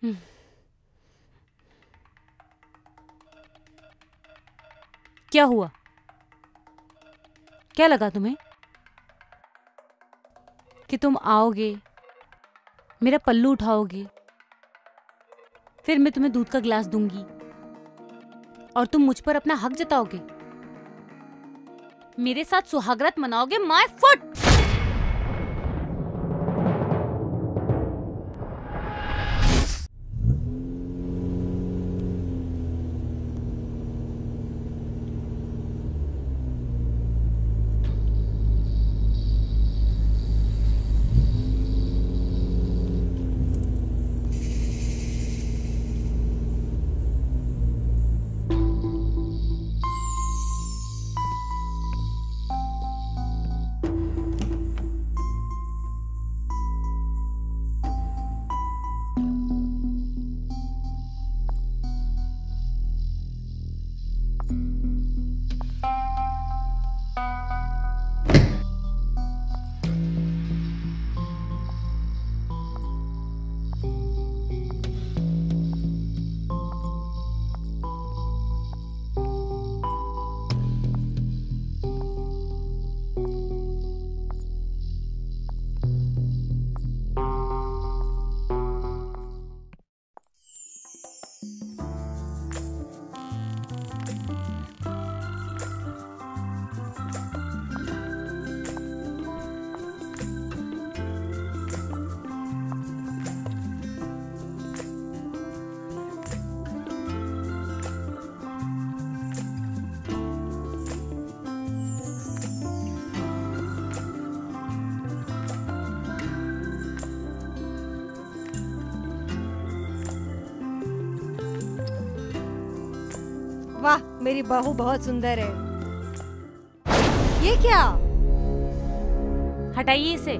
हम्म, क्या हुआ? क्या लगा तुम्हें कि तुम आओगे, मेरा पल्लू उठाओगे, फिर मैं तुम्हें दूध का गिलास दूंगी और तुम मुझ पर अपना हक जताओगे, मेरे साथ सुहागरात मनाओगे? My foot! वाह, मेरी बहू बहुत सुंदर है। ये क्या? हटाइए इसे।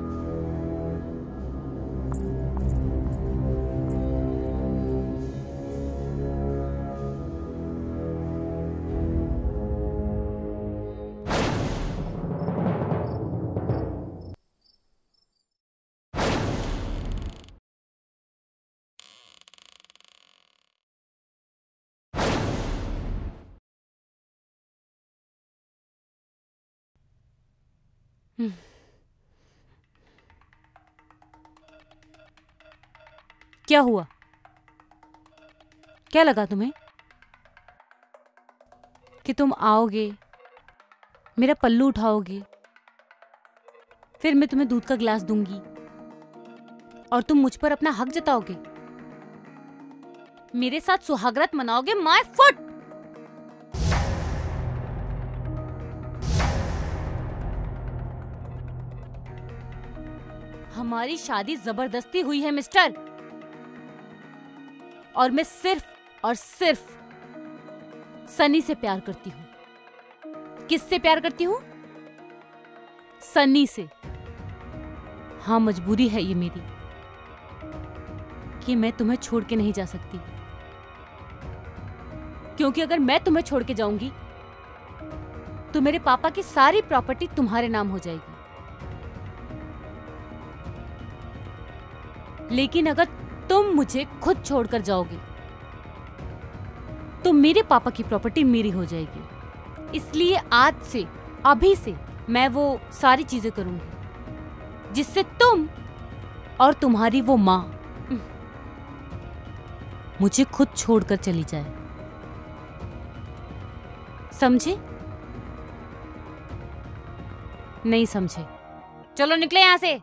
क्या हुआ? क्या लगा तुम्हें कि तुम आओगे, मेरा पल्लू उठाओगे, फिर मैं तुम्हें दूध का गिलास दूंगी और तुम मुझ पर अपना हक जताओगे, मेरे साथ सुहागरात मनाओगे? My foot! हमारी शादी जबरदस्ती हुई है मिस्टर, और मैं सिर्फ और सिर्फ सनी से प्यार करती हूं। किससे प्यार करती हूं? सनी से। हाँ, मजबूरी है ये मेरी कि मैं तुम्हें छोड़ के नहीं जा सकती, क्योंकि अगर मैं तुम्हें छोड़ के जाऊंगी तो मेरे पापा की सारी प्रॉपर्टी तुम्हारे नाम हो जाएगी। लेकिन अगर तुम मुझे खुद छोड़कर जाओगे तो मेरे पापा की प्रॉपर्टी मेरी हो जाएगी। इसलिए आज से, अभी से मैं वो सारी चीजें करूंगी जिससे तुम और तुम्हारी वो मां मुझे खुद छोड़कर चली जाए। समझे? नहीं समझे? चलो निकले यहां से।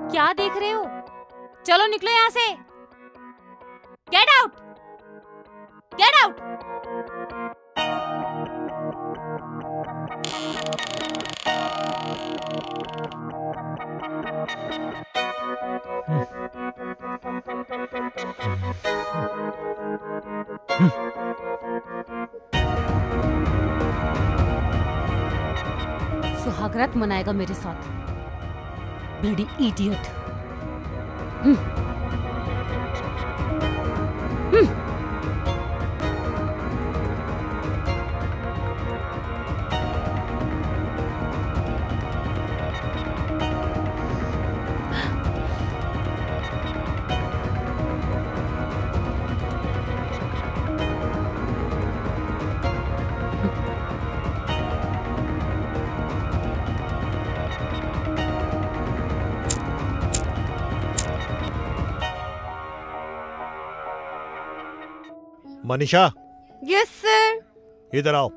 क्या देख रहे हो? चलो निकलो यहां से। Get out! Get out! सुहागरात मनाएगा मेरे साथ, bloody idiot. Manisha, yes sir. इधर आओ।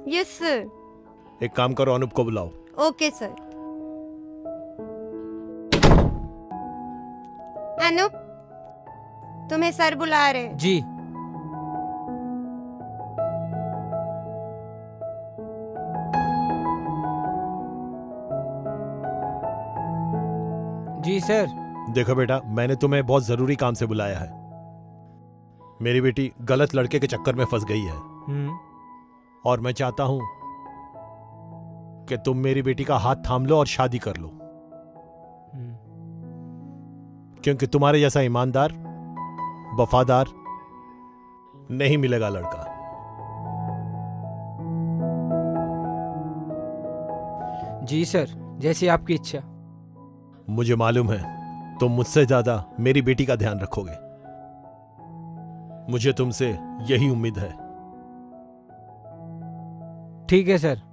Yes sir. एक काम करो, अनूप को बुलाओ। Okay sir. अनूप, तुम्हें सर बुला रहे। जी। जी सर। देखो बेटा, मैंने तुम्हें बहुत जरूरी काम से बुलाया है। मेरी बेटी गलत लड़के के चक्कर में फंस गई है और मैं चाहता हूं कि तुम मेरी बेटी का हाथ थाम लो और शादी कर लो, क्योंकि तुम्हारे जैसा ईमानदार, वफादार नहीं मिलेगा लड़का। जी सर, जैसी आपकी इच्छा। मुझे मालूम है तुम मुझसे ज्यादा मेरी बेटी का ध्यान रखोगे। मुझे तुमसे यही उम्मीद है। ठीक है सर।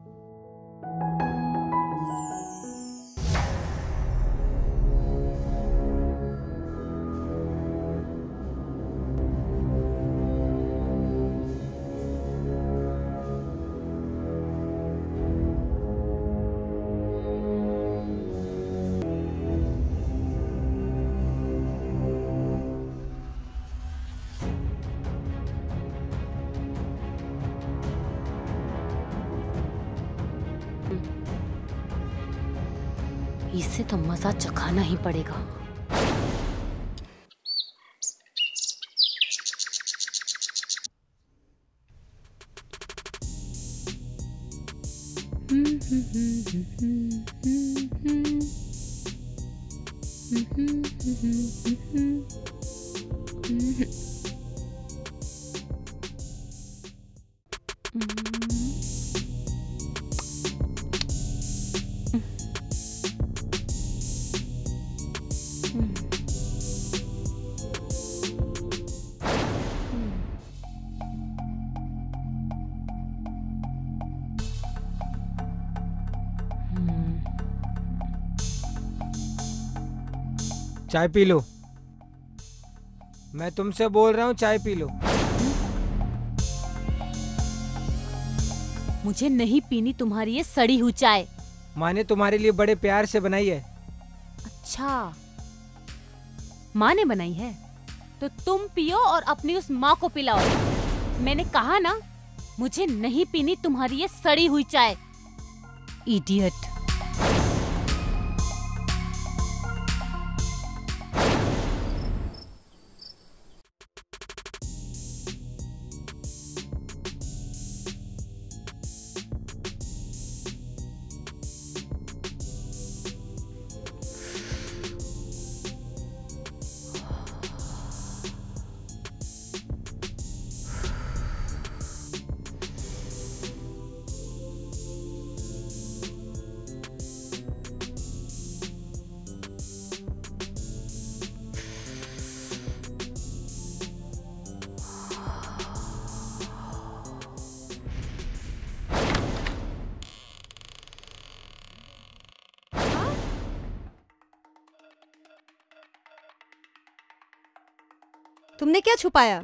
इससे तो मजा चखाना ही पड़ेगा। चाय पी लो। मैं तुमसे बोल रहा हूँ, चाय पी लो। मुझे नहीं पीनी तुम्हारी ये सड़ी हुई चाय। माँ ने तुम्हारे लिए बड़े प्यार से बनाई है। अच्छा, माँ ने बनाई है तो तुम पियो और अपनी उस माँ को पिलाओ। मैंने कहा ना, मुझे नहीं पीनी तुम्हारी ये सड़ी हुई चाय। इडियट। तुमने क्या छुपाया?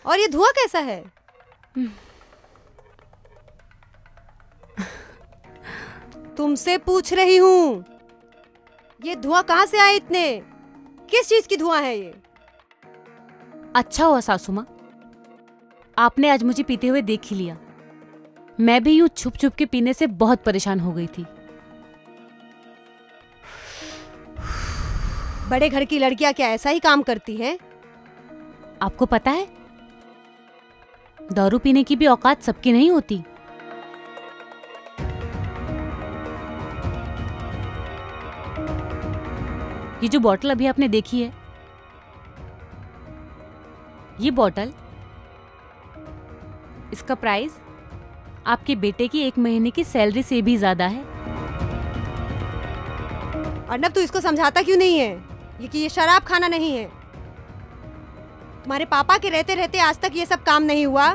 और ये धुआं कैसा है? तुमसे पूछ रही हूँ, ये धुआं कहाँ से आए इतने? किस चीज की धुआं है ये? अच्छा हुआ सासू माँ, आपने आज मुझे पीते हुए देख ही लिया। मैं भी यूं छुप छुप के पीने से बहुत परेशान हो गई थी। बड़े घर की लड़कियां क्या ऐसा ही काम करती हैं? आपको पता है, दारू पीने की भी औकात सबकी नहीं होती। ये जो बॉटल अभी आपने देखी है, ये बॉटल, इसका प्राइस आपके बेटे की 1 महीने की सैलरी से भी ज्यादा है। अर्नब, तू इसको समझाता क्यों नहीं है कि ये शराब खाना नहीं है? तुम्हारे पापा के रहते रहते आज तक ये सब काम नहीं हुआ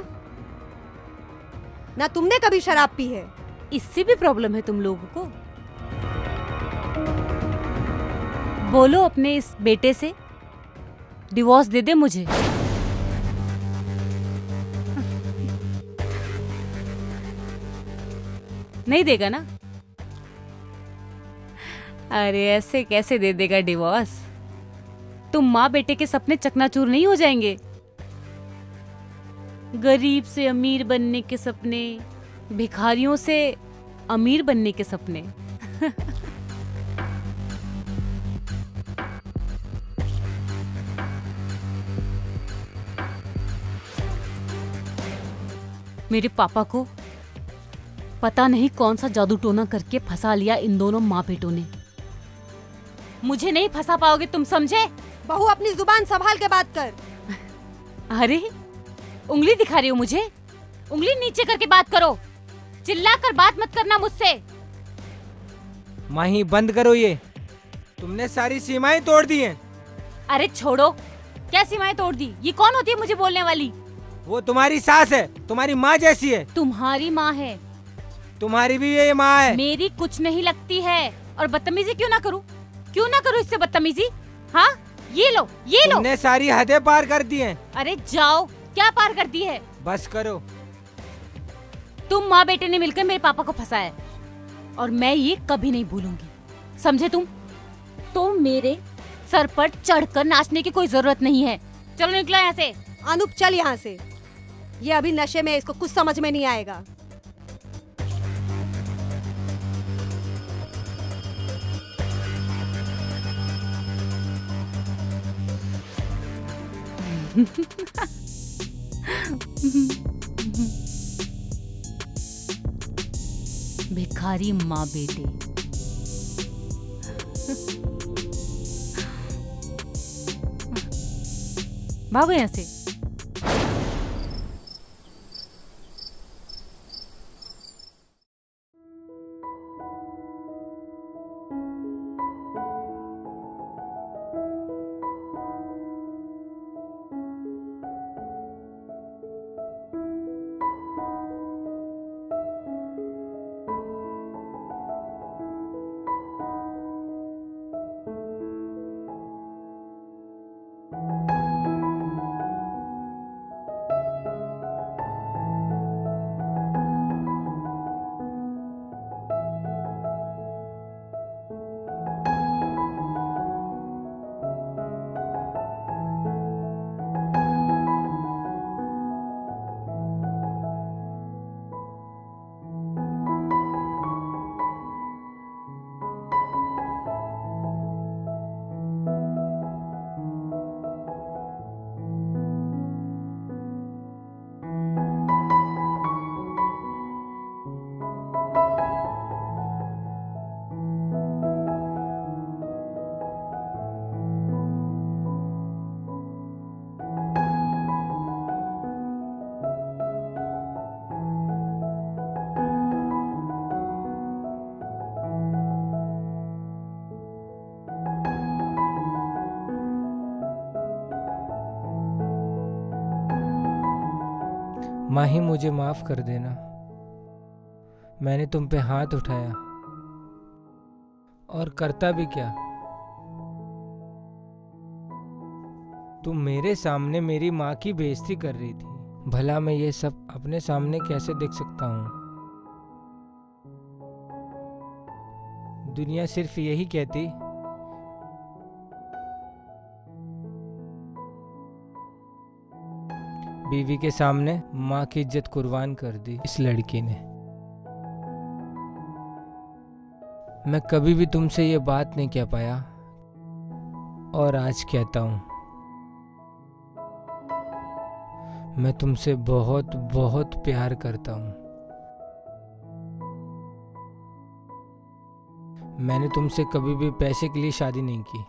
ना। तुमने कभी शराब पी है? इससे भी प्रॉब्लम है तुम लोगों को? बोलो अपने इस बेटे से डिवोर्स दे दे मुझे। नहीं देगा ना? अरे ऐसे कैसे दे देगा डिवोर्स? तुम माँ बेटे के सपने चकनाचूर नहीं हो जाएंगे? गरीब से अमीर बनने के सपने, भिखारियों से अमीर बनने के सपने। मेरे पापा को पता नहीं कौन सा जादू टोना करके फंसा लिया इन दोनों माँ बेटों ने। मुझे नहीं फंसा पाओगे तुम, समझे? बहू अपनी जुबान संभाल के बात कर। अरे उंगली दिखा रही हो मुझे? उंगली नीचे करके बात करो, चिल्ला कर बात मत करना मुझसे। माही बंद करो ये, तुमने सारी सीमाएं तोड़ दी हैं। अरे छोड़ो, क्या सीमाएं तोड़ दी? ये कौन होती है मुझे बोलने वाली? वो तुम्हारी सास है, तुम्हारी माँ जैसी है। तुम्हारी माँ है? तुम्हारी भी ये माँ है। मेरी कुछ नहीं लगती है। और बदतमीजी क्यों ना करूं? क्यों ना करूं इससे बदतमीजी? हाँ ये लो, ये लो। तुमने सारी हदें पार कर दी हैं। अरे जाओ, क्या पार कर दी है? बस करो। तुम माँ बेटे ने मिलकर मेरे पापा को फंसाया है और मैं ये कभी नहीं भूलूंगी, समझे तुम? तो मेरे सर पर चढ़कर नाचने की कोई जरूरत नहीं है। चलो निकलो यहाँ से। अनुप चल यहाँ से, ये अभी नशे में, इसको कुछ समझ में नहीं आएगा। भिखारी माँ बेटे। भागो यहाँ से। माही मुझे माफ कर देना, मैंने तुम पे हाथ उठाया और करता भी क्या। तुम मेरे सामने मेरी माँ की बेइज्जती कर रही थी। भला मैं ये सब अपने सामने कैसे देख सकता हूँ? दुनिया सिर्फ यही कहती बीवी के सामने माँ की इज्जत कुर्बान कर दी इस लड़की ने। मैं कभी भी तुमसे ये बात नहीं कह पाया और आज कहता हूँ, मैं तुमसे बहुत बहुत प्यार करता हूँ। मैंने तुमसे कभी भी पैसे के लिए शादी नहीं की।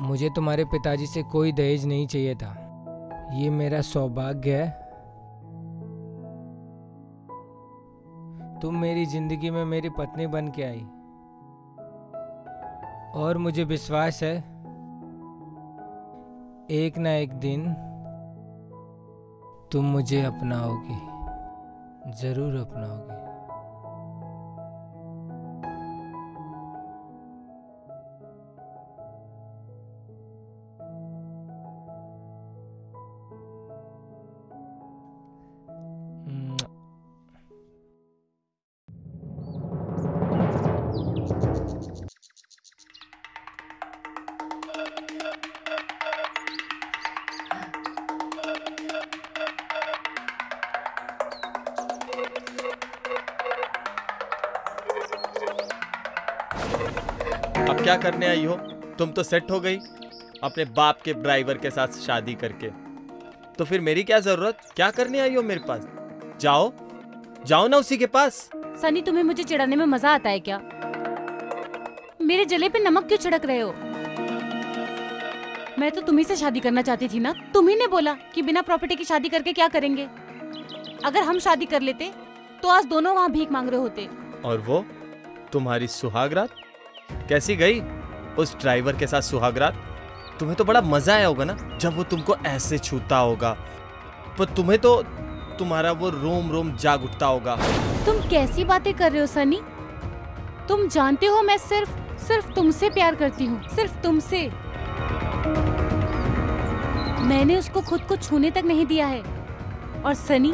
मुझे तुम्हारे पिताजी से कोई दहेज नहीं चाहिए था। ये मेरा सौभाग्य है। तुम मेरी जिंदगी में मेरी पत्नी बन के आई और मुझे विश्वास है एक ना एक दिन तुम मुझे अपनाओगी, जरूर अपनाओगी। अब क्या करने आई हो? तुम तो सेट हो गई अपने बाप के ड्राइवर के साथ शादी करके, तो फिर मेरी क्या जरूरत? क्या करने आई हो मेरे पास? जाओ जाओ ना उसी के पास। सनी, तुम्हें मुझे चिढ़ाने में मजा आता है क्या? मेरे जले पे नमक क्यों छिड़क रहे हो? मैं तो तुम्ही से शादी करना चाहती थी ना। तुम्ही ने बोला कि बिना प्रॉपर्टी की शादी करके क्या करेंगे। अगर हम शादी कर लेते तो आज दोनों वहाँ भीख मांग रहे होते। और वो तुम्हारी सुहागरात कैसी गई उस ड्राइवर के साथ? सुहागरात तुम्हें तो बड़ा मजा आया होगा ना जब वो तुमको ऐसे छूता होगा, पर तुम्हें तो तुम्हारा वो रोम रोम जाग उठता होगा। तुम कैसी बातें कर रहे हो सनी? तुम जानते हो मैं सिर्फ तुमसे प्यार करती हूँ, सिर्फ तुमसे। मैंने उसको खुद को छूने तक नहीं दिया है। और सनी,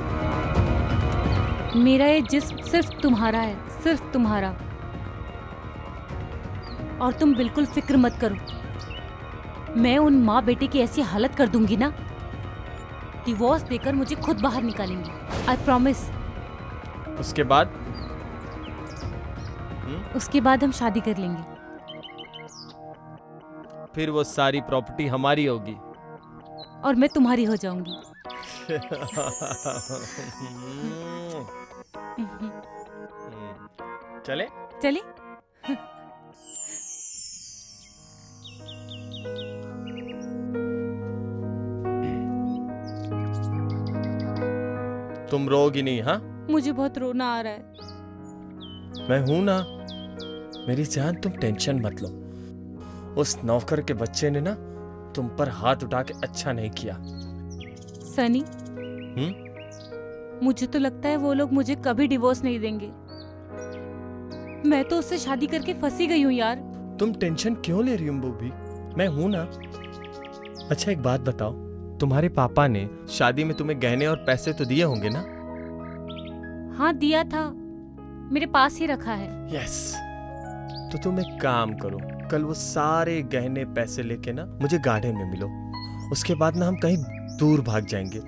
मेरा ये जिस्म सिर्फ तुम्हारा है, सिर्फ तुम्हारा। और तुम बिल्कुल फिक्र मत करो, मैं उन माँ बेटे की ऐसी हालत कर दूंगी ना, डिवोर्स देकर मुझे खुद बाहर निकालेंगे। I promise. उसके बाद? उसके बाद हम शादी कर लेंगे। फिर वो सारी प्रॉपर्टी हमारी होगी और मैं तुम्हारी हो जाऊंगी। चले चले। तुम रोगी नहीं? हाँ, मुझे बहुत रोना आ रहा है। मैं हूं ना मेरी जान, तुम टेंशन मत लो। उस नौकर के बच्चे ने ना तुम पर हाथ उठा के अच्छा नहीं किया। सनी, मुझे तो लगता है वो लोग मुझे कभी डिवोर्स नहीं देंगे। मैं तो उससे शादी करके फंसी गई हूँ यार। तुम टेंशन क्यों ले रही हो बूबी? मैं हूं ना। अच्छा एक बात बताओ, तुम्हारे पापा ने शादी में तुम्हें गहने और पैसे तो दिए होंगे ना? हाँ दिया था, मेरे पास ही रखा है। यस। तो तुम एक काम करो, कल वो सारे गहने पैसे लेके ना मुझे गार्डन में मिलो। उसके बाद ना हम कहीं दूर भाग जाएंगे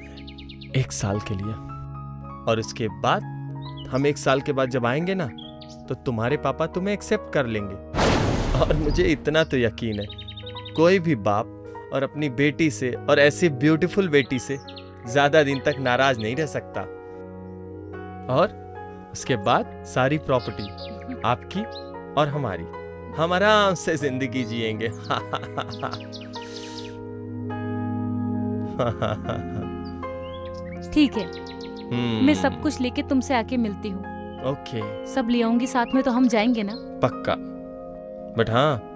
1 साल के लिए। और उसके बाद हम 1 साल के बाद जब आएंगे ना तो तुम्हारे पापा तुम्हें एक्सेप्ट कर लेंगे। और मुझे इतना तो यकीन है, कोई भी बाप और अपनी बेटी से, और ऐसी ब्यूटीफुल बेटी से, ज्यादा दिन तक नाराज नहीं रह सकता। और उसके बाद सारी प्रॉपर्टी आपकी और हमारी, हम आराम से जिंदगी जिएंगे। ठीक है, मैं सब कुछ लेके तुमसे आके मिलती हूँ। ओके। सब ले आऊंगी साथ में, तो हम जाएंगे ना? पक्का। बट हाँ,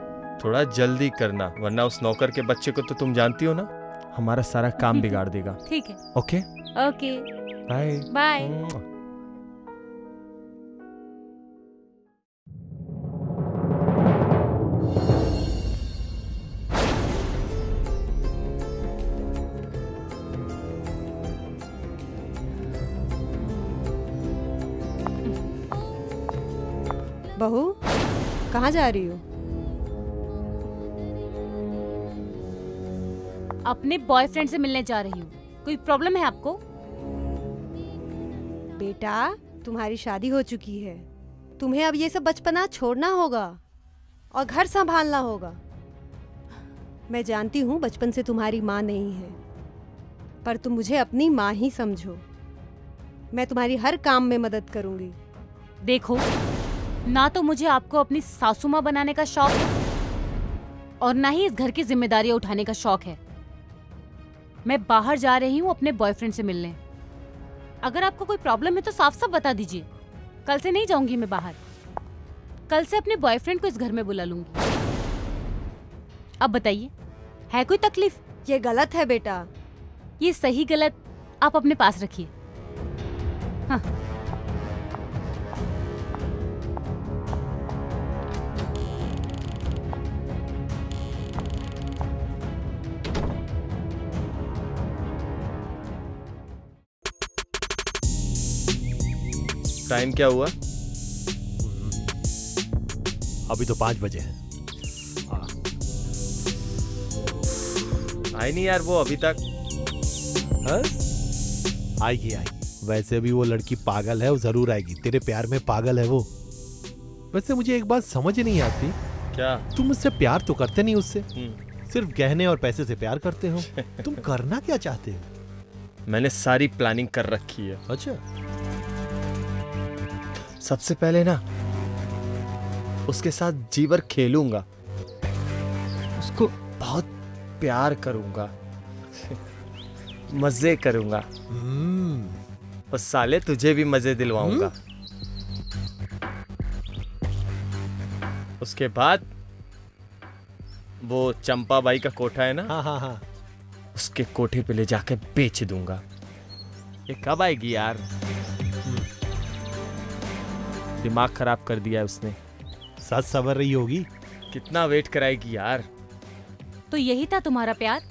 थोड़ा जल्दी करना, वरना उस नौकर के बच्चे को तो तुम जानती हो ना, हमारा सारा काम बिगाड़ देगा। ठीक है। Okay okay, bye bye. बहू, कहाँ जा रही हो? अपने बॉयफ्रेंड से मिलने जा रही हूँ। कोई प्रॉब्लम है आपको? बेटा, तुम्हारी शादी हो चुकी है, तुम्हें अब ये सब बचपना छोड़ना होगा और घर संभालना होगा। मैं जानती हूँ बचपन से तुम्हारी माँ नहीं है, पर तुम मुझे अपनी माँ ही समझो। मैं तुम्हारी हर काम में मदद करूँगी। देखो, ना तो मुझे आपको अपनी सासू माँ बनाने का शौक है और ना ही इस घर की जिम्मेदारियां उठाने का शौक है। मैं बाहर जा रही हूँ अपने बॉयफ्रेंड से मिलने। अगर आपको कोई प्रॉब्लम है तो साफ साफ बता दीजिए। कल से नहीं जाऊंगी मैं बाहर, कल से अपने बॉयफ्रेंड को इस घर में बुला लूंगी। अब बताइए, है कोई तकलीफ? ये गलत है बेटा। ये सही गलत आप अपने पास रखिए। हाँ। टाइम क्या हुआ? अभी तो 5 बजे हैं। आई नहीं यार वो अभी तक। हाँ? आएगी आएगी। वैसे भी वो लड़की पागल है, वो जरूर आएगी। तेरे प्यार में पागल है वो। वैसे मुझे एक बात समझ नहीं आती क्या? तुम मुझसे प्यार तो करते नहीं उससे, सिर्फ गहने और पैसे से प्यार करते हो। तुम करना क्या चाहते हो? मैंने सारी प्लानिंग कर रखी है। अच्छा, सबसे पहले ना उसके साथ जीवर खेलूंगा, उसको बहुत प्यार करूंगा, मजे करूंगा, और साले तुझे भी मजे दिलवाऊंगा। उसके बाद वो चंपा बाई का कोठा है ना, हाँ हाँ हाँ, उसके कोठे पे ले जाके बेच दूंगा। ये कब आएगी यार? दिमाग खराब कर दिया है उसने। सच सवर रही होगी। कितना वेट कराएगी यार? तो यही था तुम्हारा प्यार?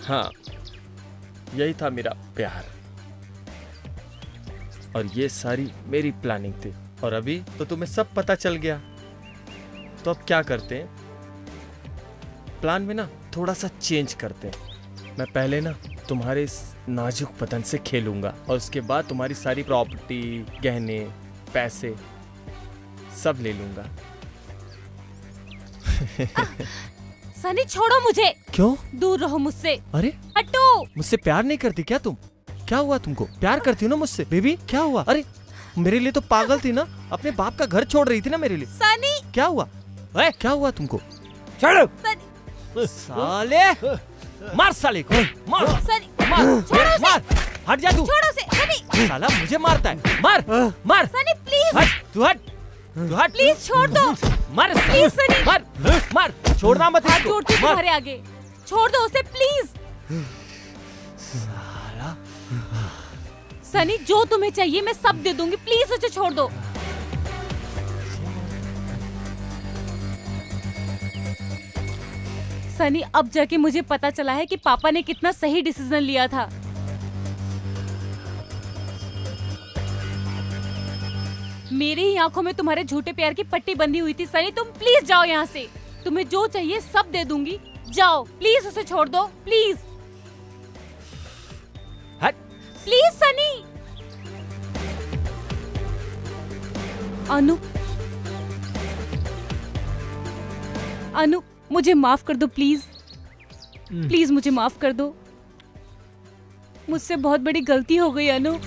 हाँ, यही था मेरा प्यार, और ये सारी मेरी प्लानिंग थी। और अभी तो तुम्हें सब पता चल गया, तो अब क्या करते हैं? प्लान में ना थोड़ा सा चेंज करते हैं। मैं पहले ना तुम्हारे इस नाजुक बदन से खेलूंगा, और उसके बाद तुम्हारी सारी प्रॉपर्टी, गहने, पैसे सब ले लूंगा। सनी छोड़ो मुझे। क्यों? दूर रहो मुझसे। अरे हटो। मुझसे प्यार नहीं करती क्या तुम? क्या हुआ तुमको? प्यार करती हो ना मुझसे बेबी? क्या हुआ? अरे मेरे लिए तो पागल थी ना, अपने बाप का घर छोड़ रही थी ना मेरे लिए। सनी। क्या हुआ? क्या हुआ तुमको? छोड़ो। साले मार, साले को मार। सनी मार, छोड़ो उसे। मार, हट जा तू। छोड़ो उसे। सनी। साला मुझे मारता है। मार मार। सनी प्लीज। हट, तू हट, तू हट। प्लीज छोड़ दो। मार प्लीज सनी। मार मार, छोड़ना मत हाथ इसको। जोड़ती हूँ मार। तुम्हारे आगे, छोड़ दो उसे प्लीज। साला सनी जो तुम्हें चाहिए मैं सब दे दूंगी, प्लीज उसे छोड़ दो। सनी अब जाके मुझे पता चला है कि पापा ने कितना सही डिसीजन लिया था। मेरी ही आंखों में तुम्हारे झूठे प्यार की पट्टी बंधी हुई थी। सनी तुम प्लीज जाओ यहाँ से, तुम्हें जो चाहिए सब दे दूंगी। जाओ प्लीज, उसे छोड़ दो प्लीज। हट। प्लीज सनी। अनु, अनु मुझे माफ कर दो प्लीज, प्लीज मुझे माफ कर दो। मुझसे बहुत बड़ी गलती हो गई अनु।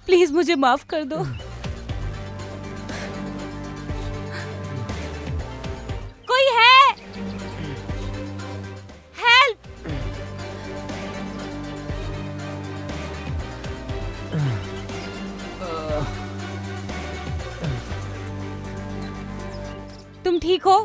प्लीज मुझे माफ कर दो। कोई है? हेल्प। तुम ठीक हो?